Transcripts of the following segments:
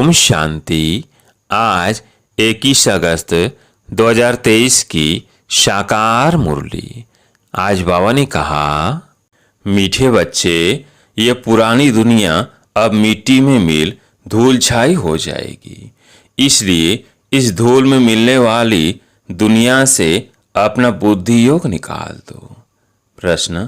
ओम शांति। आज 21 अगस्त 2023 की साकार मुरली। आज बाबा ने कहा, मीठे बच्चे, ये पुरानी दुनिया अब मिट्टी में मिल धूल छाई हो जाएगी। इसलिए इस धूल में मिलने वाली दुनिया से अपना बुद्धि योग निकाल दो। प्रश्न,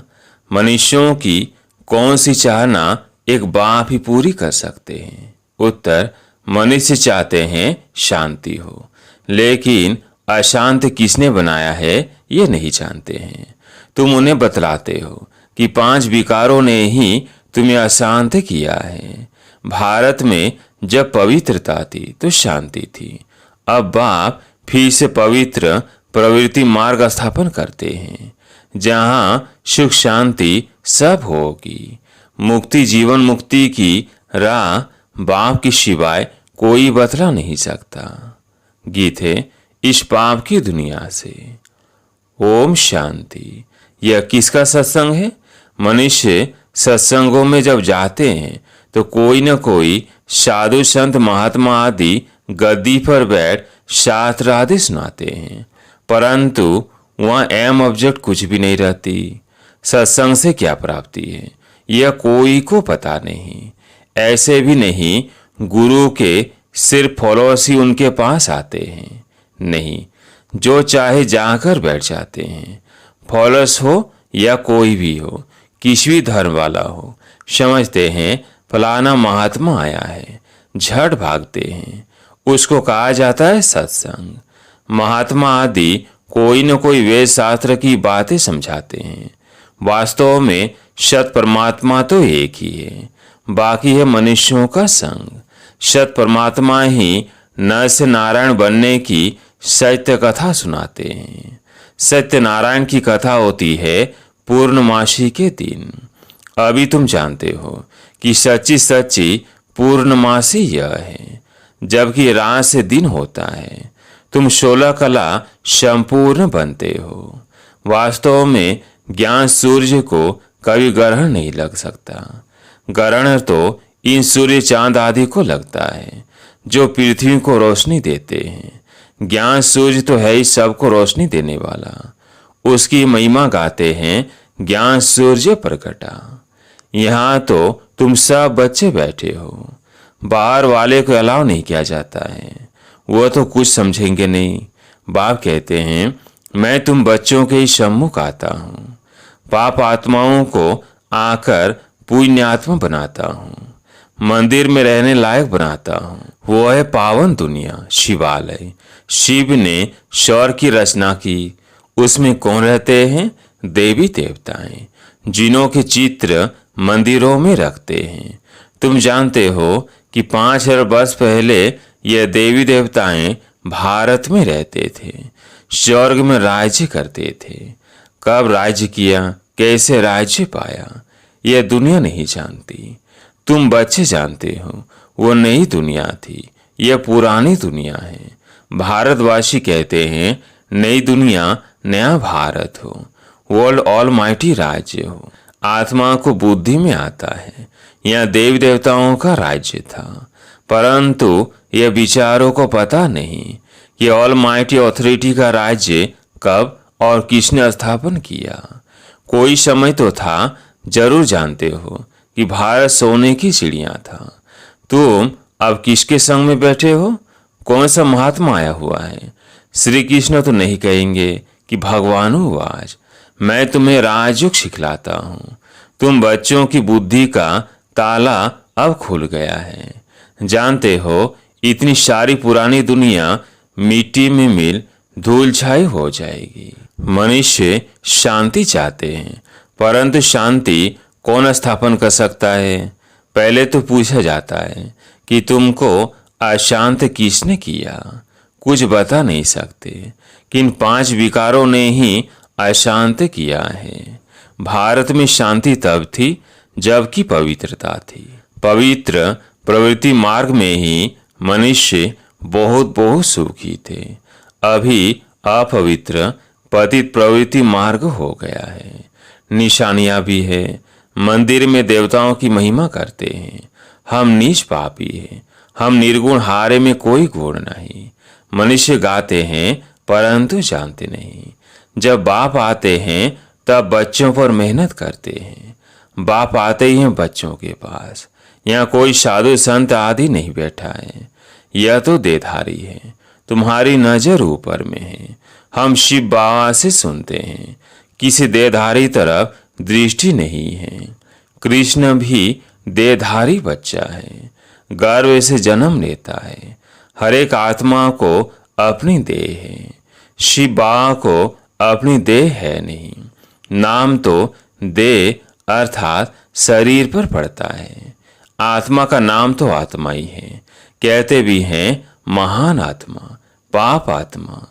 मनुष्यों की कौन सी चाहना एक बाप ही पूरी कर सकते हैं? उत्तर, मनुष्य चाहते हैं शांति हो, लेकिन अशांत किसने बनाया है ये नहीं जानते हैं। तुम उन्हें बतलाते हो कि 5 विकारों ने ही तुम्हें अशांत किया है। भारत में जब पवित्रता थी तो शांति थी। अब बाप फिर से पवित्र प्रवृत्ति मार्ग स्थापन करते हैं, जहां सुख शांति सब होगी। मुक्ति, जीवन मुक्ति की राह बाप की सिवाय कोई बतला नहीं सकता। गीत है इस पाप की दुनिया से। ओम शांति। यह किसका सत्संग है? मनुष्य सत्संगों में जब जाते हैं तो कोई न कोई साधु संत महात्मा आदि गद्दी पर बैठ शास्त्र आदि सुनाते हैं, परंतु वहां एम ऑब्जेक्ट कुछ भी नहीं रहती। सत्संग से क्या प्राप्ति है यह कोई को पता नहीं। ऐसे भी नहीं गुरु के सिर्फ फॉलोअर्स ही उनके पास आते हैं, नहीं, जो चाहे जाकर बैठ जाते हैं। फॉलोअर्स हो या कोई भी हो, किसी भी धर्म वाला हो, समझते हैं फलाना महात्मा आया है, झट भागते हैं। उसको कहा जाता है सत्संग। महात्मा आदि कोई न कोई वेद शास्त्र की बातें समझाते हैं। वास्तव में सत परमात्मा तो एक ही है, बाकी है मनुष्यों का संग। सत परमात्मा ही नर से नारायण बनने की सत्य कथा सुनाते हैं। सत्य नारायण की कथा होती है पूर्णमासी के दिन। अभी तुम जानते हो कि सच्ची सच्ची पूर्णमासी यह है, जबकि रात से दिन होता है। तुम 16 कला संपूर्ण बनते हो। वास्तव में ज्ञान सूर्य को कभी ग्रहण नहीं लग सकता। ग्रहण तो इन सूर्य चांद आदि को लगता है, जो पृथ्वी को रोशनी देते हैं। ज्ञान सूर्य तो है ही सबको रोशनी देने वाला। उसकी महिमा गाते हैं ज्ञान सूर्य प्रकटा। यहाँ तो तुम सब बच्चे बैठे हो, बाहर वाले को अलाउ नहीं किया जाता है, वो तो कुछ समझेंगे नहीं। बाप कहते हैं, मैं तुम बच्चों के ही सम्मुख आता हूँ। पाप आत्माओं को आकर पुण्यात्मा बनाता हूँ, मंदिर में रहने लायक बनाता हूँ। वो है पावन दुनिया, शिवालय। शिव ने स्वर्ग की रचना की। उसमें कौन रहते हैं? देवी देवताएं, जिनों के चित्र मंदिरों में रखते हैं। तुम जानते हो कि 5000 वर्ष पहले यह देवी देवताएं भारत में रहते थे, स्वर्ग में राज्य करते थे। कब राज्य किया, कैसे राज्य पाया, यह दुनिया नहीं जानती। तुम बच्चे जानते हो, वो नई दुनिया थी, यह पुरानी दुनिया है। भारतवासी कहते हैं नई दुनिया नया भारत हो, वर्ल्ड ऑल माइटी राज्य हो। आत्मा को बुद्धि में आता है, यह देवी देवताओं का राज्य था, परंतु यह विचारों को पता नहीं कि ऑल माइटी अथॉरिटी का राज्य कब और किसने स्थापन किया। कोई समय तो था, जरूर जानते हो कि भारत सोने की चिड़िया था। तुम अब किसके संग में बैठे हो? कौन सा महात्मा आया हुआ है? श्री कृष्ण तो नहीं कहेंगे कि भगवान हूँ आज, मैं तुम्हें राजयोग सिखलाता हूँ। तुम बच्चों की बुद्धि का ताला अब खुल गया है। जानते हो इतनी सारी पुरानी दुनिया मिट्टी में मिल धूल छाई हो जाएगी। मनुष्य शांति चाहते हैं, परंतु शांति कौन स्थापन कर सकता है? पहले तो पूछा जाता है कि तुमको अशांत किसने किया? कुछ बता नहीं सकते कि इन 5 विकारों ने ही अशांत किया है। भारत में शांति तब थी जबकि पवित्रता थी। पवित्र प्रवृत्ति मार्ग में ही मनुष्य बहुत बहुत सुखी थे। अभी अपवित्र पतित प्रवृत्ति मार्ग हो गया है। निशानियां भी है। मंदिर में देवताओं की महिमा करते हैं। हम नीच पापी हैं, हम निर्गुण हारे में कोई गुण नहीं। मनुष्य गाते हैं परंतु जानते नहीं। जब बाप आते हैं तब बच्चों पर मेहनत करते हैं। बाप आते ही हैं बच्चों के पास। यहाँ कोई साधु संत आदि नहीं बैठा है। यह तो देधारी है। तुम्हारी नजर ऊपर में है। हम शिव बाबा से सुनते हैं। किसी देधारी तरफ दृष्टि नहीं है। कृष्ण भी देधारी बच्चा है। गर्व से जन्म लेता है। हर एक आत्मा को अपनी देह है। शिव बाबा को अपनी देह है नहीं। नाम तो देह अर्थात शरीर पर पड़ता है। आत्मा का नाम तो आत्मा ही है। कहते भी हैं महान आत्मा, पाप आत्मा।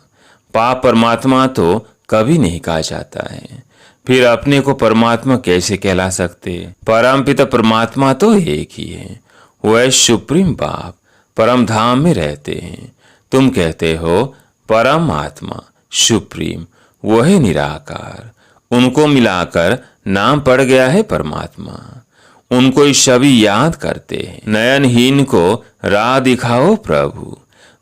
पाप परमात्मा तो कभी नहीं कहा जाता है। फिर अपने को परमात्मा कैसे कहला सकते? परम पिता परमात्मा तो एक ही है। वह सुप्रीम बाप परम धाम में रहते हैं। तुम कहते हो परम आत्मा सुप्रीम, वह निराकार। उनको मिलाकर नाम पड़ गया है परमात्मा। उनको ही सभी याद करते हैं। नयनहीन को राह दिखाओ प्रभु।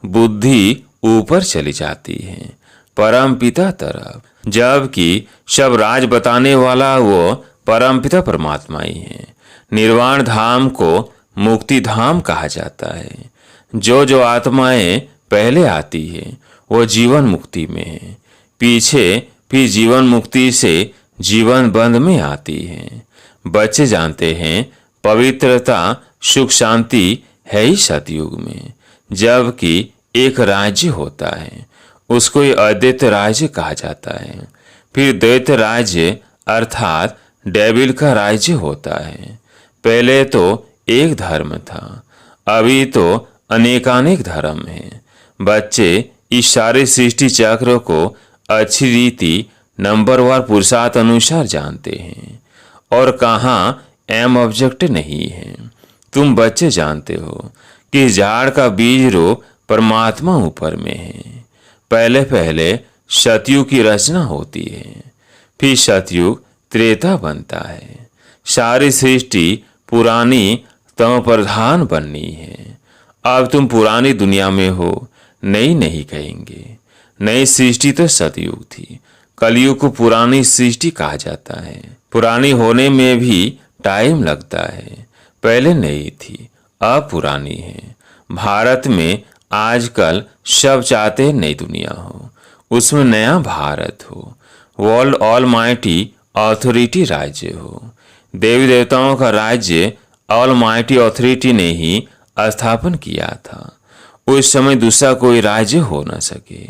बुद्धि ऊपर चली जाती है परम पिता तरफ, जबकि सब राज बताने वाला वो परम पिता परमात्मा ही है। निर्वाण धाम को मुक्ति धाम कहा जाता है। जो आत्माएं पहले आती है वो जीवन मुक्ति में है। पीछे फिर जीवन मुक्ति से जीवन बंध में आती है। बच्चे जानते हैं पवित्रता सुख शांति है ही सतयुग में, जबकि एक राज्य होता है, उसको ही अद्वैत राज्य कहा जाता है। फिर द्वैत राज्य अर्थात डेविल का राज्य होता है। पहले तो एक धर्म था, अभी तो अनेकानेक धर्म है। बच्चे इस सारे सृष्टि चक्र को अच्छी रीति नंबरवार पुरुषार्थ अनुसार जानते हैं और कहाँ एम ऑब्जेक्ट नहीं है। तुम बच्चे जानते हो कि झाड़ का बीज रूप परमात्मा ऊपर में है। पहले पहले सतयुग की रचना होती है, फिर सतयुग त्रेता बनता है। सारी सृष्टि पुरानी तम प्रधान बननी है। अब तुम पुरानी दुनिया में हो, नई नहीं कहेंगे। नई सृष्टि तो सतयुग थी। कलयुग को पुरानी सृष्टि कहा जाता है। पुरानी होने में भी टाइम लगता है। पहले नई थी, अब पुरानी है। भारत में आजकल सब चाहते हैं नई दुनिया हो, उसमें नया भारत हो, वर्ल्ड ऑल माइटी अथॉरिटी राज्य हो। देवी देवताओं का राज्य ऑल माइटी अथॉरिटी ने ही स्थापन किया था। उस समय दूसरा कोई राज्य हो न सके।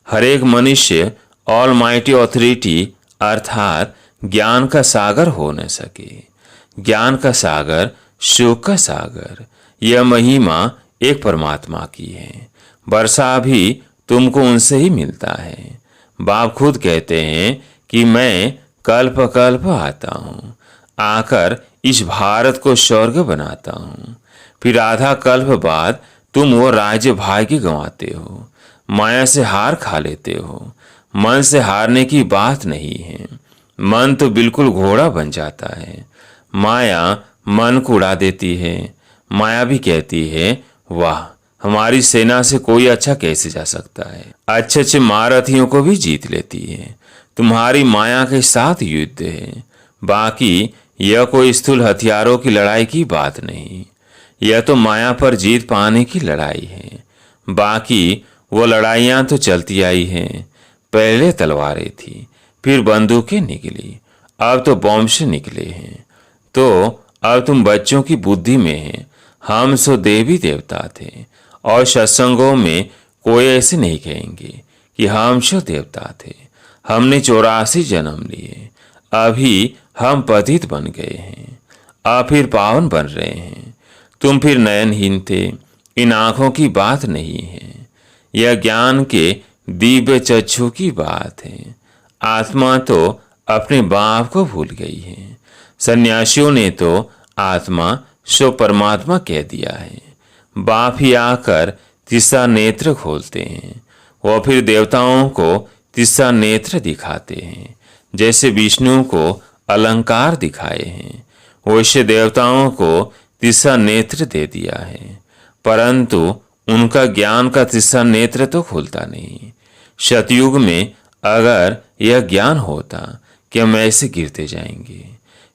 हर एक मनुष्य ऑल माइटी अथॉरिटी अर्थात ज्ञान का सागर हो न सके। ज्ञान का सागर, सुख का सागर, यह महिमा एक परमात्मा की है। वर्षा भी तुमको उनसे ही मिलता है। बाप खुद कहते हैं कि मैं कल्प कल्प आता हूँ, आकर इस भारत को स्वर्ग बनाता हूँ। फिर आधा कल्प बाद तुम वो राज्य भाग्य गंवाते हो, माया से हार खा लेते हो। मन से हारने की बात नहीं है। मन तो बिल्कुल घोड़ा बन जाता है। माया मन को उड़ा देती है। माया भी कहती है वाह, हमारी सेना से कोई अच्छा कैसे जा सकता है। अच्छे अच्छे महारथियों को भी जीत लेती है। तुम्हारी माया के साथ युद्ध है। बाकी यह कोई स्थूल हथियारों की लड़ाई की बात नहीं। यह तो माया पर जीत पाने की लड़ाई है। बाकी वो लड़ाइयाँ तो चलती आई हैं। पहले तलवारें थी, फिर बंदूकें निकली, अब तो बॉम्ब से निकले हैं। तो अब तुम बच्चों की बुद्धि में है। हम सो देवी देवता थे और सत्संगों में कोई ऐसे नहीं कहेंगे कि हम सो देवता थे। हमने 84 जन्म लिए, अभी हम पतित बन गए हैं, अब फिर पावन बन रहे हैं। तुम फिर नयनहीन थे। इन आंखों की बात नहीं है, यह ज्ञान के दिव्य चक्षु की बात है। आत्मा तो अपने बाप को भूल गई है। सन्यासियों ने तो आत्मा सो परमात्मा कह दिया है। बाप ही आकर तीसरा नेत्र खोलते हैं। वो फिर देवताओं को तीसरा नेत्र दिखाते हैं। जैसे विष्णु को अलंकार दिखाए हैं, वैसे देवताओं को तीसरा नेत्र दे दिया है। परंतु उनका ज्ञान का तीसरा नेत्र तो खुलता नहीं। सतयुग में अगर यह ज्ञान होता कि हम ऐसे गिरते जाएंगे,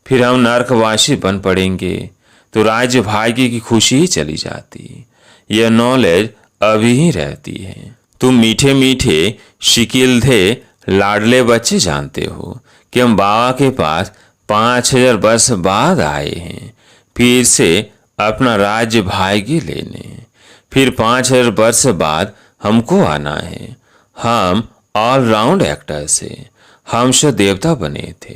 फिर हम नरकवासी बन पड़ेंगे, तो राज्य भाग्य की खुशी ही चली जाती। यह नॉलेज अभी ही रहती है। तुम मीठे मीठे शिकिलधे लाडले बच्चे जानते हो कि हम बाबा के पास 5000 वर्ष बाद आए हैं, फिर से अपना राज्य भाग्य लेने। फिर 5000 वर्ष बाद हमको आना है। हम ऑलराउंड एक्टर से, हम सो देवता बने थे,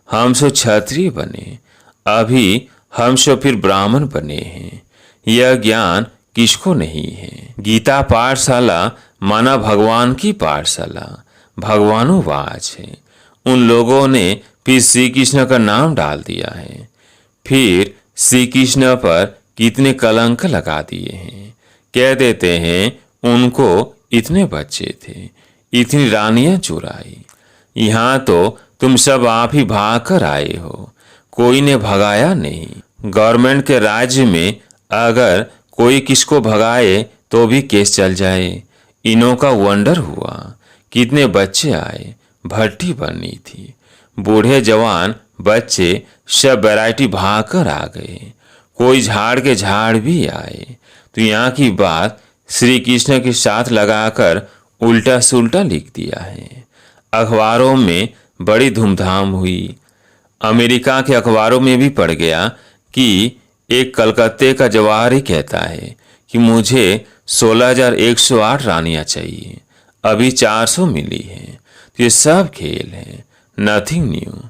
हम सो क्षत्रिय बने, अभी हम सो फिर ब्राह्मण बने हैं। यह ज्ञान किसको नहीं है। गीता पाठशाला माना भगवान की पाठशाला, भगवानुवाच है। उन लोगों ने फिर श्री कृष्ण का नाम डाल दिया है। फिर श्री कृष्ण पर कितने कलंक लगा दिए हैं। कह देते हैं उनको इतने बच्चे थे, इतनी रानियां चुराई। यहाँ तो तुम सब आप ही भाग कर आए हो, कोई ने भगाया नहीं। गवर्नमेंट के राज्य में अगर कोई किसको भगाए तो भी केस चल जाए। इनों का वंडर हुआ, कितने बच्चे आए, भट्टी बननी थी। बूढ़े जवान बच्चे सब वैरायटी भाग कर आ गए, कोई झाड़ के झाड़ भी आए। तो यहाँ की बात श्री कृष्ण के साथ लगाकर उल्टा सुल्टा लिख दिया है। अखबारों में बड़ी धूमधाम हुई। अमेरिका के अखबारों में भी पढ़ गया कि एक कलकत्ते का जवाहरी कहता है कि मुझे 16,108 रानियां चाहिए, अभी 400 मिली है। तो ये सब खेल है, नथिंग न्यू।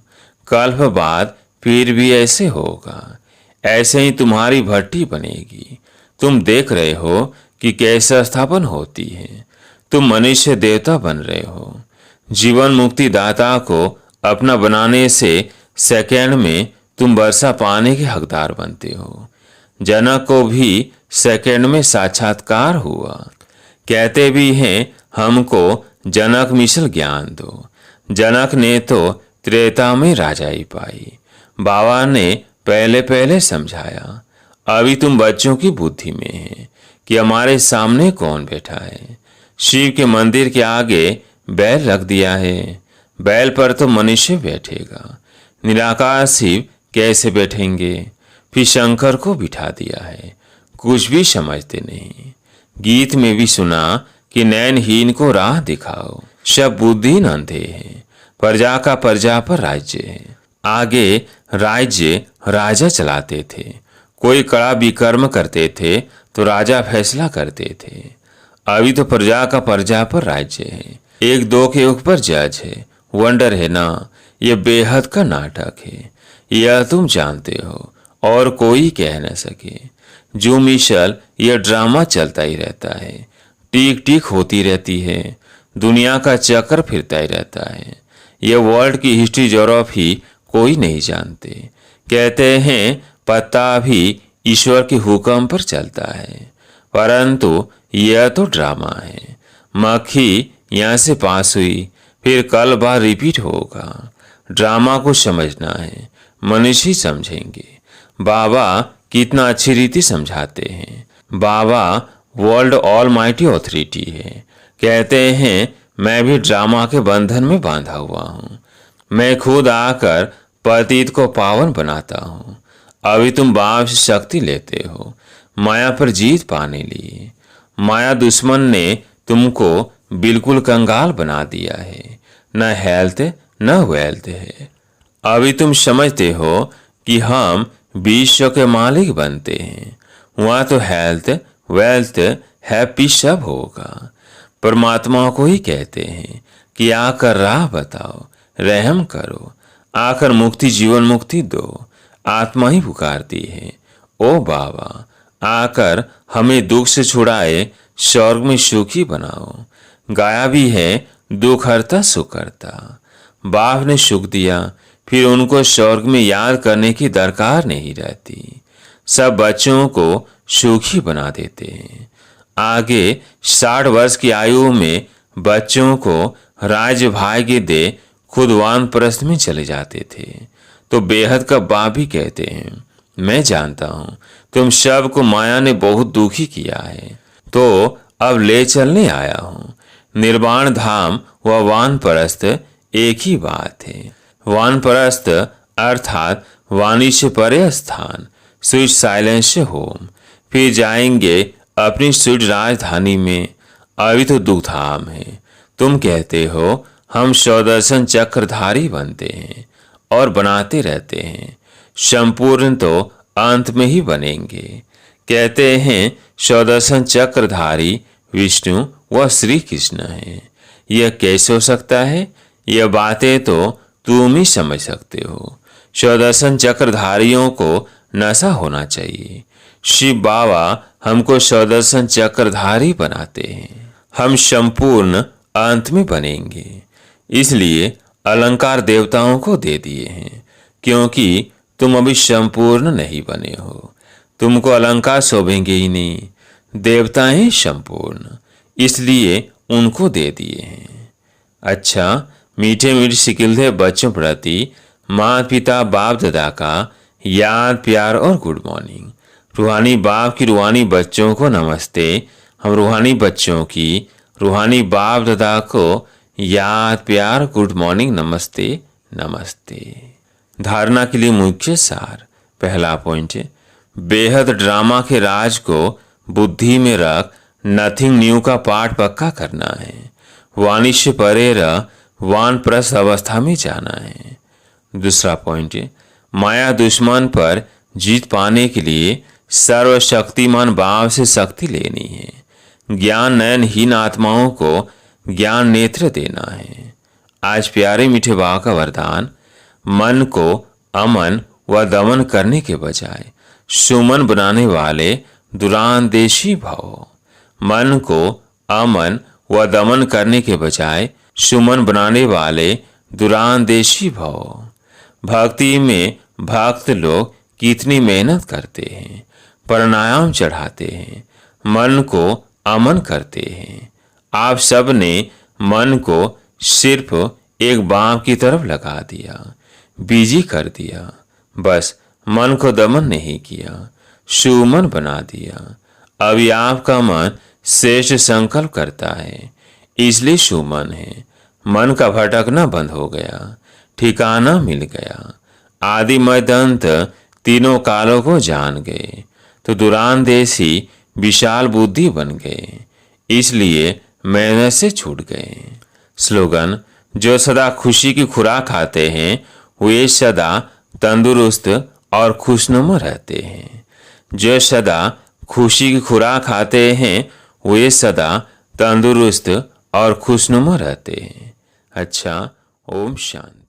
कल्प बाद फिर भी ऐसे होगा, ऐसे ही तुम्हारी भट्टी बनेगी। तुम देख रहे हो कि कैसे स्थापन होती है। तुम मनुष्य देवता बन रहे हो। जीवन मुक्ति दाता को अपना बनाने से सेकंड में तुम वर्षा पाने के हकदार बनते हो। जनक को भी सेकंड में साक्षात्कार हुआ। कहते भी हैं हमको जनक मिशल ज्ञान दो। जनक ने तो त्रेता में राजाई पाई। बाबा ने पहले पहले समझाया। अभी तुम बच्चों की बुद्धि में है कि हमारे सामने कौन बैठा है। शिव के मंदिर के आगे बैल रख दिया है, बैल पर तो मनुष्य बैठेगा, निराकार शिव कैसे बैठेंगे। फिर शंकर को बिठा दिया है, कुछ भी समझते नहीं। गीत में भी सुना कि नैनहीन को राह दिखाओ, सब बुद्धिहीन अंधे हैं। प्रजा का प्रजा पर राज्य है। आगे राज्य राजा चलाते थे। कोई कड़ा विकर्म करते थे तो राजा फैसला करते थे। अभी तो प्रजा का प्रजा पर राज्य है। एक दो के ऊपर जज है। वंडर है ना, यह बेहद का नाटक है। यह तुम जानते हो और कोई कह न सके। जो मिशल यह ड्रामा चलता ही रहता है, टीक टीक होती रहती है, दुनिया का चक्कर फिरता ही रहता है। यह वर्ल्ड की हिस्ट्री ज्योग्राफी कोई नहीं जानते। कहते हैं पत्ता भी ईश्वर के हुक्म पर चलता है, परंतु यह तो ड्रामा है। मक्खी यहाँ से पास हुई, फिर कल बार रिपीट होगा। ड्रामा को समझना है, मनुष्य ही समझेंगे। बाबा कितना अच्छी रीति समझाते हैं। बाबा वर्ल्ड ऑल माइटी ऑथोरिटी है। कहते हैं मैं भी ड्रामा के बंधन में बांधा हुआ हूँ। मैं खुद आकर पतित को पावन बनाता हूँ। अभी तुम बाप से शक्ति लेते हो, माया पर जीत पाने लिए। माया दुश्मन ने तुमको बिल्कुल कंगाल बना दिया है। न हेल्थ न वेल्थ है। अभी तुम समझते हो कि हम विश्व के मालिक बनते हैं। वहाँ तो हेल्थ वेल्थ हैप्पी सब होगा। परमात्मा को ही कहते हैं कि आकर राह बताओ, रहम करो, आकर मुक्ति जीवन मुक्ति दो। आत्मा ही पुकारती है, ओ बाबा आकर हमें दुख से छुड़ाए, स्वर्ग में सुखी बनाओ। गाया भी है दुख हरता सुख करता। बाप ने सुख दिया, फिर उनको स्वर्ग में याद करने की दरकार नहीं रहती। सब बच्चों को सुखी बना देते हैं। आगे 60 वर्ष की आयु में बच्चों को राज्य भाग्य दे खुद वानप्रस्थ में चले जाते थे। तो बेहद का बाप भी कहते हैं मैं जानता हूँ तुम सबको माया ने बहुत दुखी किया है, तो अब ले चलने आया हूँ। निर्वाण धाम व वानप्रस्थ एक ही बात है। वानप्रस्थ अर्थात वाणी से परे स्थान, स्वीट साइलेंस से होम। फिर जाएंगे अपनी स्वीट राजधानी में। अभी तो दुखधाम है। तुम कहते हो हम स्वदर्शन चक्रधारी बनते हैं और बनाते रहते हैं, संपूर्ण तो अंत में ही बनेंगे। कहते हैं स्वदर्शन चक्रधारी विष्णु व श्री कृष्ण है। यह कैसे हो सकता है? यह बातें तो तुम ही समझ सकते हो। स्वदर्शन चक्रधारियों को नशा होना चाहिए। शिव बाबा हमको स्वदर्शन चक्रधारी बनाते हैं। हम संपूर्ण अंत में बनेंगे, इसलिए अलंकार देवताओं को दे दिए हैं, क्योंकि तुम अभी संपूर्ण नहीं बने हो। तुमको अलंकार शोभेंगे ही नहीं। देवता हैं संपूर्ण, इसलिए उनको दे दिए हैं। अच्छा, मीठे मीठे सिकिलधे बच्चों प्रति माता पिता बाप दादा का याद प्यार और गुड मॉर्निंग। रूहानी बाप की रूहानी बच्चों को नमस्ते। हम रूहानी बच्चों की रूहानी बाप दादा को याद प्यार गुड मॉर्निंग नमस्ते नमस्ते। धारणा के लिए मुख्य सार। पहला पॉइंट है, बेहद ड्रामा के राज को बुद्धि में रख नथिंग न्यू का पाठ पक्का करना है। वाणी से परे रह वानप्रस्थ अवस्था में जाना है। दूसरा पॉइंट है, माया दुश्मन पर जीत पाने के लिए सर्वशक्तिमान बाप से शक्ति लेनी है। ज्ञान नयनहीन आत्माओं को ज्ञान नेत्र देना है। आज प्यारे मीठे बाबा का वरदान, मन को अमन व दमन करने के बजाय सुमन बनाने वाले दुरांदेशी भव। मन को अमन व दमन करने के बजाय सुमन बनाने वाले दुरांदेशी भव। भक्ति में भक्त लोग कितनी मेहनत करते हैं, प्राणायाम चढ़ाते हैं, मन को अमन करते हैं। आप सब ने मन को सिर्फ एक बांप की तरफ लगा दिया, बिजी कर दिया। बस मन को दमन नहीं किया, सुमन बना दिया। अभी आपका मन श्रेष्ठ संकल्प करता है, इसलिए सुमन है। मन का भटकना बंद हो गया, ठिकाना मिल गया। आदि मध्य अंत तीनों कालों को जान गए, तो दुरांदेशी विशाल बुद्धि बन गए, इसलिए मेहनत से छूट गए। स्लोगन, जो सदा खुशी की खुराक खाते हैं वे सदा तंदुरुस्त और खुशनुमा रहते हैं। जो सदा खुशी की खुराक खाते हैं वे सदा तंदुरुस्त और खुशनुमा रहते हैं। अच्छा, ओम शांति।